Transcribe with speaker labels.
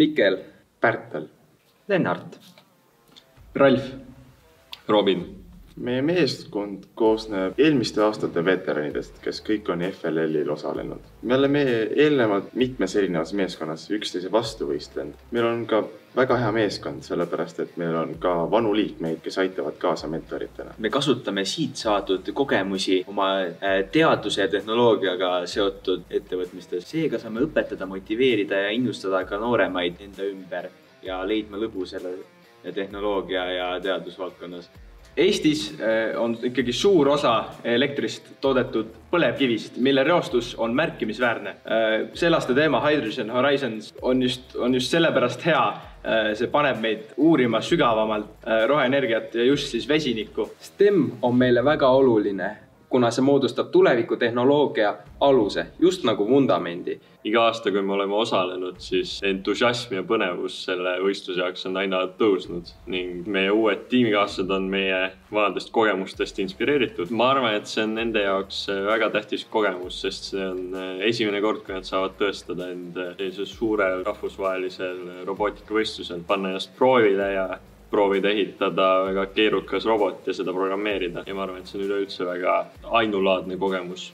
Speaker 1: Mikkel,
Speaker 2: Pärtel,
Speaker 1: Lennart,
Speaker 3: Ralf,
Speaker 4: Robin.
Speaker 2: meie meeskond koosneb eelmiste aastate veteranidest, kes kõik on FLL-il osalenud. Me oleme eelnevalt mitmes erinevas meeskonnas üksteise vastu võistlenud. Meil on ka väga hea meeskond, sellepärast et meil on ka vanu liikmeid, kes aitavad kaasa mentoritena.
Speaker 1: me kasutame siit saadud kogemusi oma teaduse ja tehnoloogiaga seotud ettevõtmistes. Seega saame õpetada, motiveerida ja innustada ka nooremaid enda ümber ja leidma lõbu selle tehnoloogia ja teadusvaldkonnas.
Speaker 3: Eestis on ikkagi suur osa elektrist toodetud põlevkivist, mille reostus on märkimisväärne. Selle teema Hydrogen Horizons on just sellepärast hea. See paneb meid uurima sügavamalt roheenergiat ja just siis vesinikku.
Speaker 5: STEM on meile väga oluline, kuna see moodustab tulevikutehnoloogia aluse, just nagu vundamendi.
Speaker 4: Iga aasta, kui me oleme osalenud, siis entusiasm ja põnevus selle võistluse jaoks on aina tõusnud ning meie uued tiimikaaslased on meie vanadest kogemustest inspireeritud. Ma arvan, et see on nende jaoks väga tähtis kogemus, sest see on esimene kord, kui nad saavad tõestada end sellisel suurel rahvusvahelisel robootikavõistlusel, panna ennast proovile ja proovida ehitada väga keerukas robot ja seda programmeerida. Ja ma arvan, et see on üleüldse väga ainulaadne kogemus.